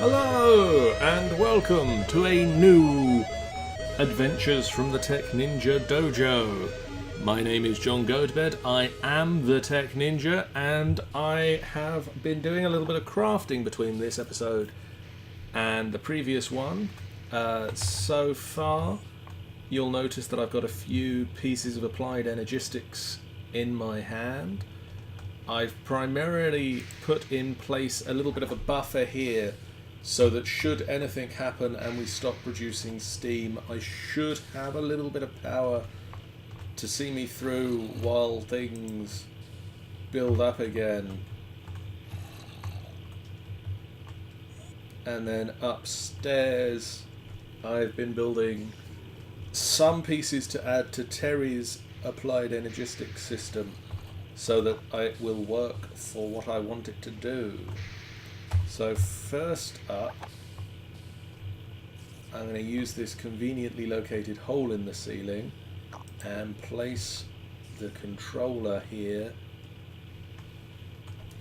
Hello and welcome to a new Adventures from the Tech Ninja Dojo. My name is John Gotobed, I am the Tech Ninja, and I have been doing a little bit of crafting between this episode and the previous one. So far, you'll notice that I've got a few pieces of Applied Energistics in my hand. I've primarily put in place a little bit of a buffer here so that should anything happen and we stop producing steam, I should have a little bit of power to see me through while things build up again. And then upstairs I've been building some pieces to add to Terry's Applied Energistics system so that it will work for what I want it to do. So first up, I'm going to use this conveniently located hole in the ceiling and place the controller here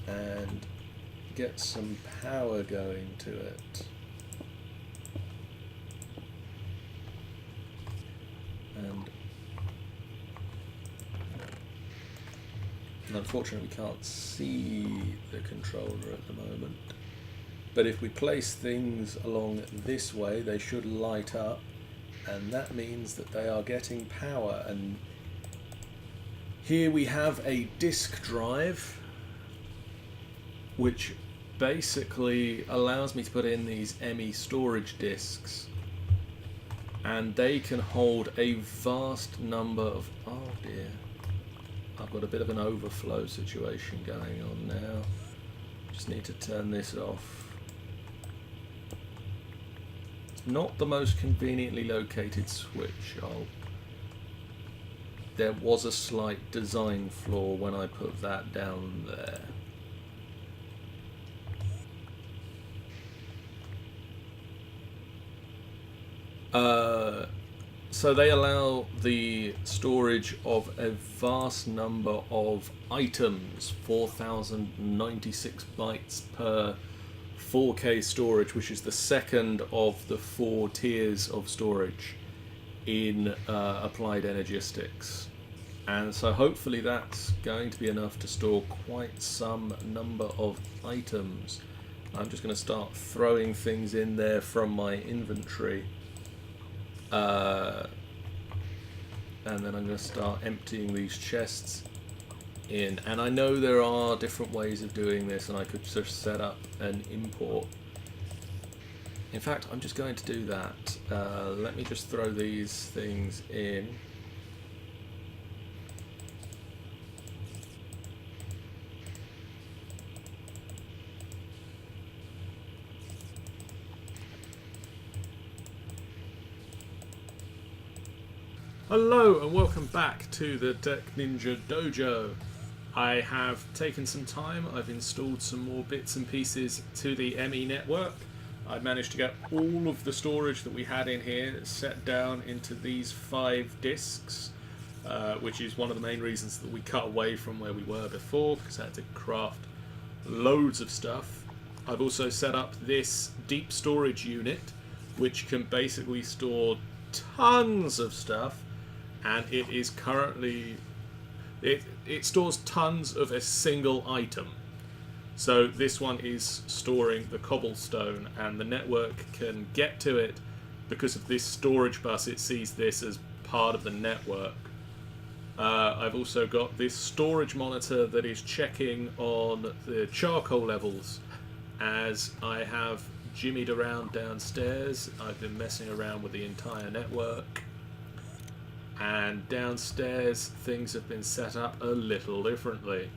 and get some power going to it. And unfortunately we can't see the controller at the moment. But if we place things along this way, they should light up, and that means that they are getting power. And here we have a disk drive, which basically allows me to put in these ME storage disks, and they can hold a vast number of... oh dear, I've got a bit of an overflow situation going on now. Just need to turn this off. Not the most conveniently located switch. There was a slight design flaw when I put that down there. So they allow the storage of a vast number of items, 4096 bytes per 4K storage, which is the second of the 4 tiers of storage in Applied Energistics. And so hopefully that's going to be enough to store quite some number of items. I'm just going to start throwing things in there from my inventory. And then I'm going to start emptying these chests in. And I know there are different ways of doing this, and I could just set up an import. In fact, I'm just going to do that. Let me just throw these things in. Hello and welcome back to the Tech Ninja Dojo. I have taken some time, I've installed some more bits and pieces to the ME network. I managed to get all of the storage that we had in here set down into these 5 disks, which is one of the main reasons that we cut away from where we were before, because I had to craft loads of stuff. I've also set up this deep storage unit, which can basically store tons of stuff. And it is currently, it stores tons of a single item. So this one is storing the cobblestone, and the network can get to it because of this storage bus. It sees this as part of the network. I've also got this storage monitor that is checking on the charcoal levels as I have jimmied around downstairs. I've been messing around with the entire network. And downstairs things have been set up a little differently.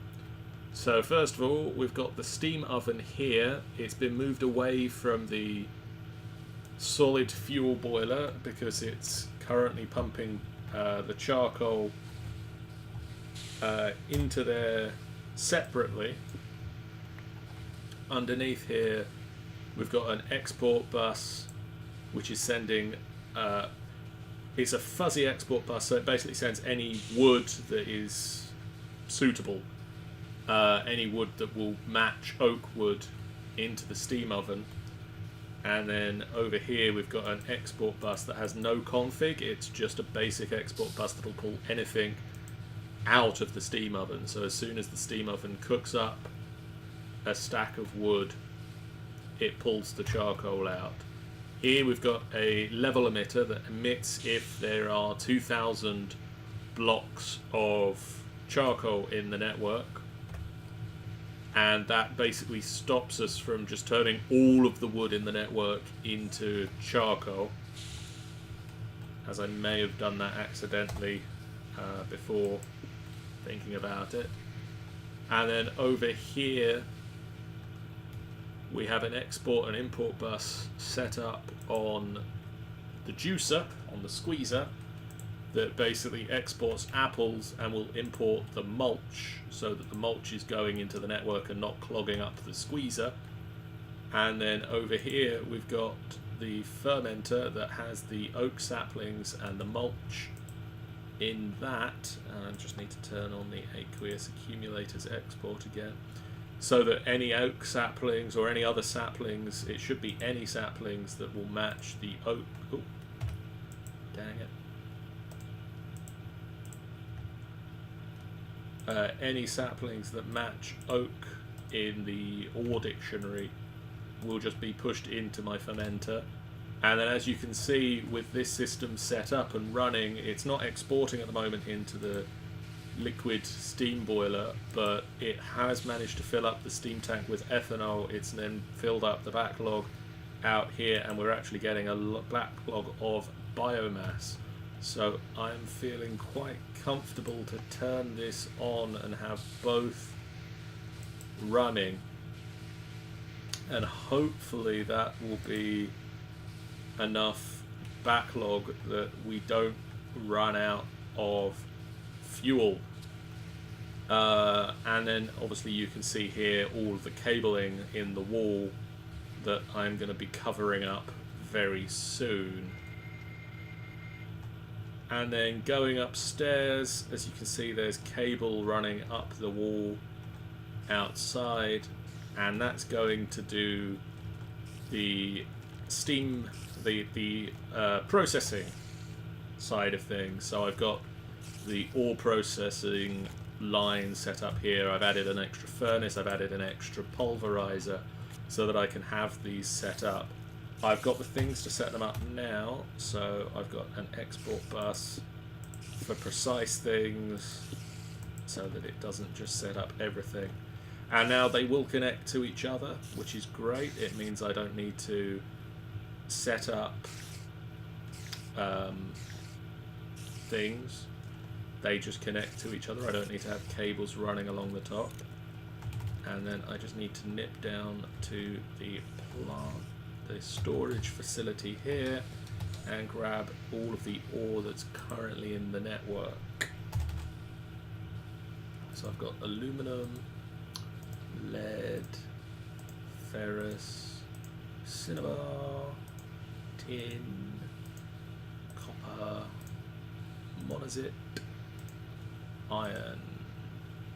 So first of all, we've got the steam oven here. It's been moved away from the solid fuel boiler because it's currently pumping the charcoal into there separately. Underneath here we've got an export bus which is sending it's a fuzzy export bus, so it basically sends any wood that is suitable, any wood that will match oak wood into the steam oven. And then over here we've got an export bus that has no config. It's just a basic export bus that will pull anything out of the steam oven. So as soon as the steam oven cooks up a stack of wood, it pulls the charcoal out. Here we've got a level emitter that emits if there are 2,000 blocks of charcoal in the network, and that basically stops us from just turning all of the wood in the network into charcoal, as I may have done that accidentally before thinking about it. And then over here we have an export and import bus set up on the juicer, on the squeezer, that basically exports apples and will import the mulch, so that the mulch is going into the network and not clogging up the squeezer. And then over here we've got the fermenter that has the oak saplings and the mulch in that. And I just need to turn on the aqueous accumulators export again, so that any oak saplings or any other saplings, it should be any saplings that will match the oak. Oh, dang it. Any saplings that match oak in the ore dictionary will just be pushed into my fermenter. And then, as you can see, with this system set up and running, it's not exporting at the moment into the liquid steam boiler, but it has managed to fill up the steam tank with ethanol. It's then filled up the backlog out here, and we're actually getting a backlog of biomass. So I'm feeling quite comfortable to turn this on and have both running, and hopefully that will be enough backlog that we don't run out of fuel. And then obviously you can see here all of the cabling in the wall that I'm going to be covering up very soon. And then going upstairs, as you can see, there's cable running up the wall outside, and that's going to do the steam, the processing side of things. So I've got the ore processing line set up here. I've added an extra furnace, I've added an extra pulverizer so that I can have these set up. I've got the things to set them up now, so I've got an export bus for precise things so that it doesn't just set up everything. And now they will connect to each other, which is great. It means I don't need to set up things. They just connect to each other. I don't need to have cables running along the top. And then I just need to nip down to the plant, the storage facility here, and grab all of the ore that's currently in the network. So I've got aluminum, lead, ferrous, cinnabar, tin, copper, monazite, iron.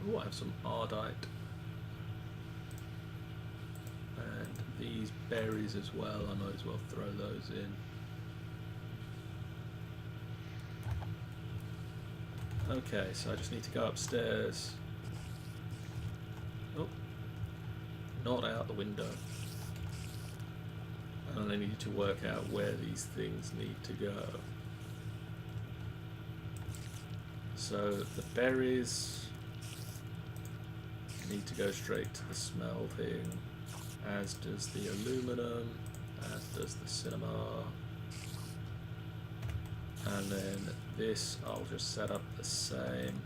Oh, I have some ardite. And these berries as well, I might as well throw those in. Okay, so I just need to go upstairs. Oh, not out the window. And I need to work out where these things need to go. So the berries need to go straight to the smelting, as does the aluminum, as does the cinnabar. And then this I'll just set up the same.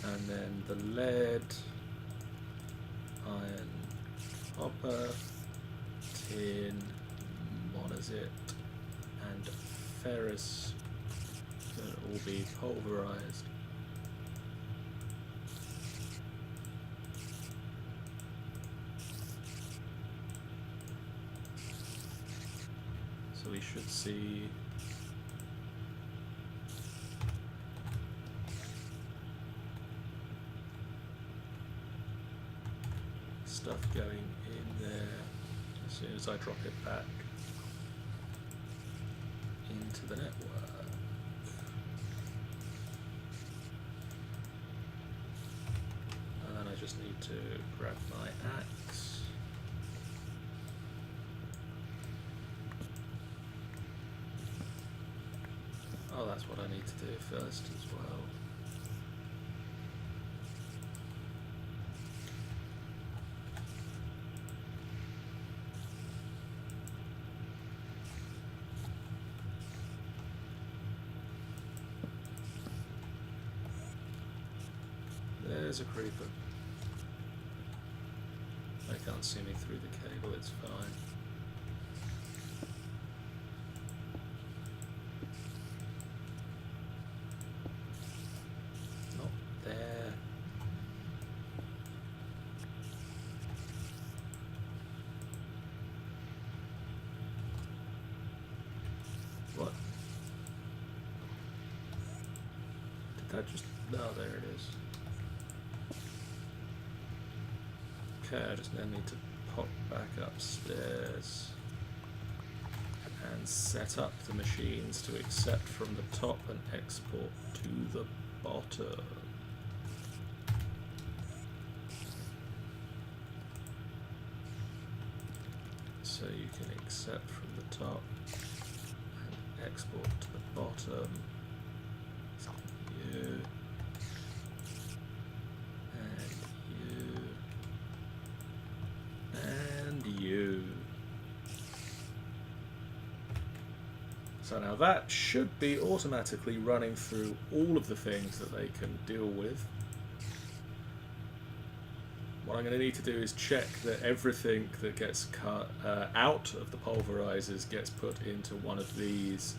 And then the lead, iron, copper, tin, monazite, and ferrous can all be pulverized. So we should see drop it back into the network. And then I just need to grab my axe. Oh, that's what I need to do first as well. There's a creeper. They can't see me through the cable, it's fine. Not there. What? Did that just... Oh, there it is. Okay, I just now need to pop back upstairs and set up the machines to accept from the top and export to the bottom. So you can accept from the top and export to the bottom. You. So now that should be automatically running through all of the things that they can deal with. What I'm going to need to do is check that everything that gets cut out of the pulverizers gets put into one of these.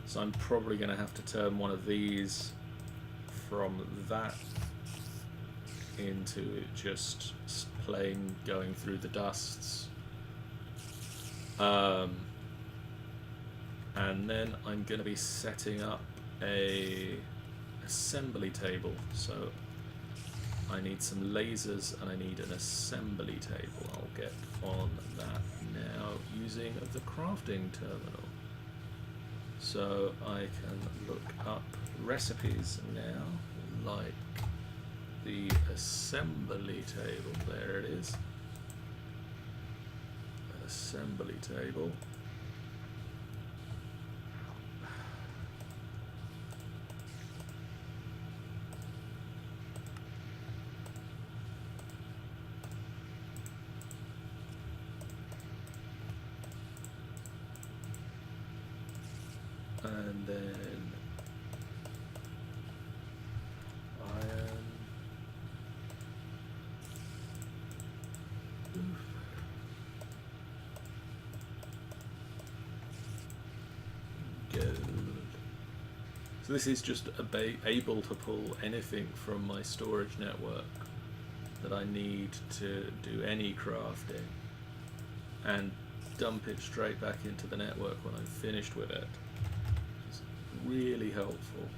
So I'm probably going to have to turn one of these from that into just plain going through the dusts. And then I'm going to be setting up a assembly table. So I need some lasers and I need an assembly table. I'll get on that now using the crafting terminal. So I can look up recipes now, like the assembly table. There it is. Assembly table. And then iron. Gold. So this is just able to pull anything from my storage network that I need to do any crafting and dump it straight back into the network when I'm finished with it. Really helpful.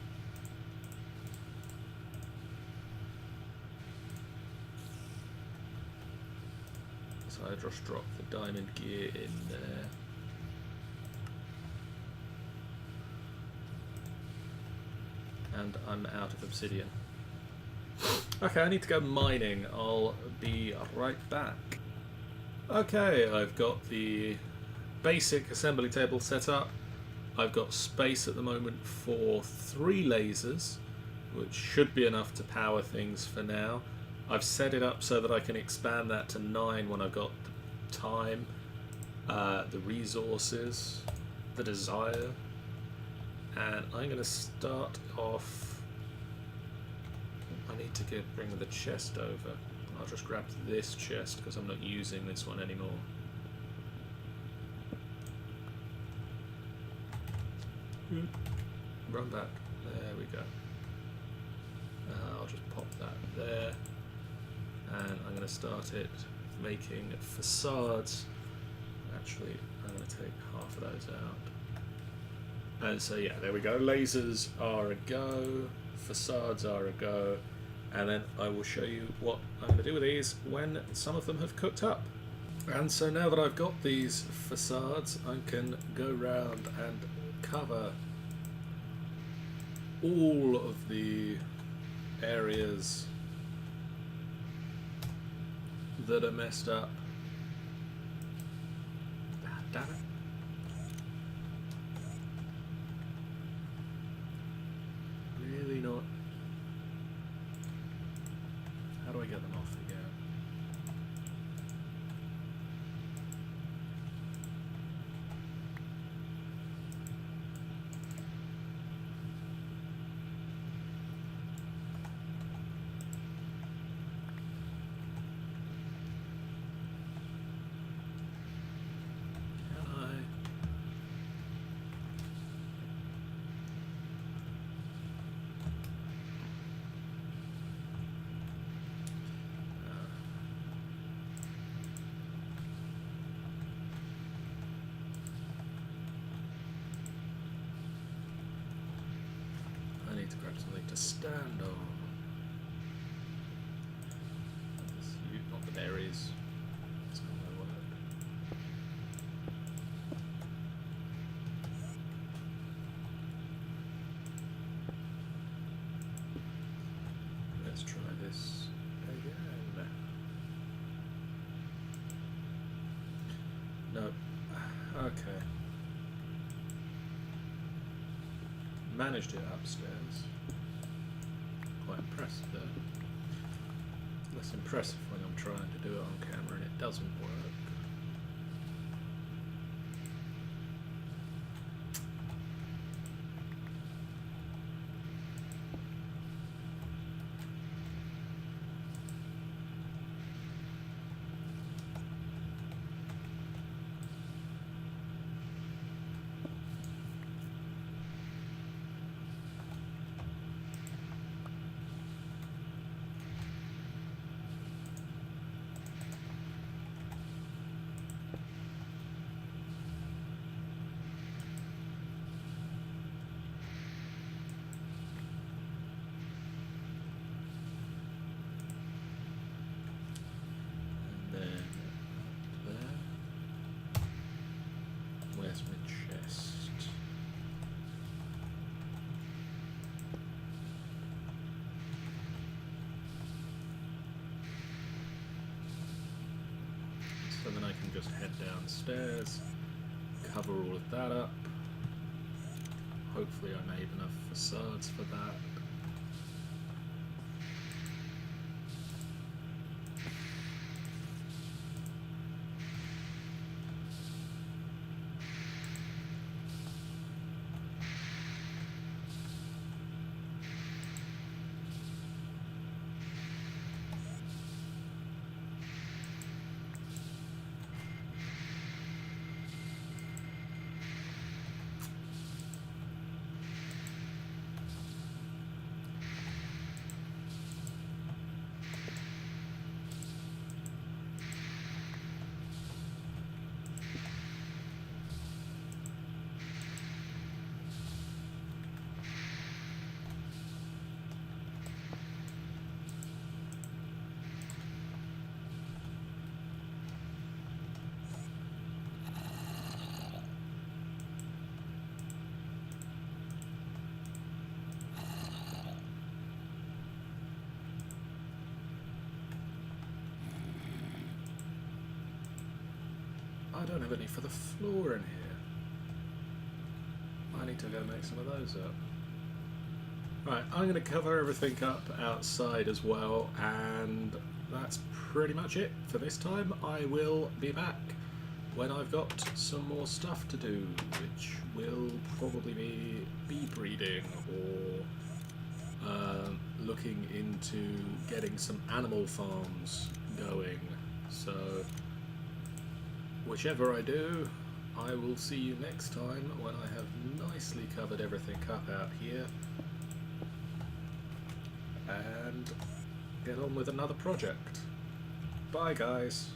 So I just dropped the diamond gear in there. And I'm out of obsidian. Okay, I need to go mining. I'll be right back. Okay, I've got the basic assembly table set up. I've got space at the moment for 3 lasers, which should be enough to power things for now. I've set it up so that I can expand that to 9 when I've got the time, the resources, the desire. And I'm going to start off... I need to bring the chest over. I'll just grab this chest because I'm not using this one anymore. Run back. There we go. I'll just pop that there. And I'm going to start it making facades. Actually, I'm going to take half of those out. And so yeah, there we go. Lasers are a go. Facades are a go. And then I will show you what I'm going to do with these when some of them have cooked up. And so now that I've got these facades, I can go round and cover all of the areas that are messed up. Ah, damn it. Really not. How do I get them off again? To grab something to stand on. Not the berries. That's not gonna work. Let's try this again. No. Okay. Managed it upstairs. Quite impressive though. Less impressive when I'm trying to do it on camera and it doesn't work. Where's my chest? So then I can just head downstairs, cover all of that up. Hopefully I made enough facades for that. I don't have any for the floor in here. I need to go make some of those up. Right, I'm going to cover everything up outside as well, and that's pretty much it for this time. I will be back when I've got some more stuff to do, which will probably be bee breeding or looking into getting some animal farms going. So whichever I do, I will see you next time when I have nicely covered everything up out here and get on with another project. Bye guys.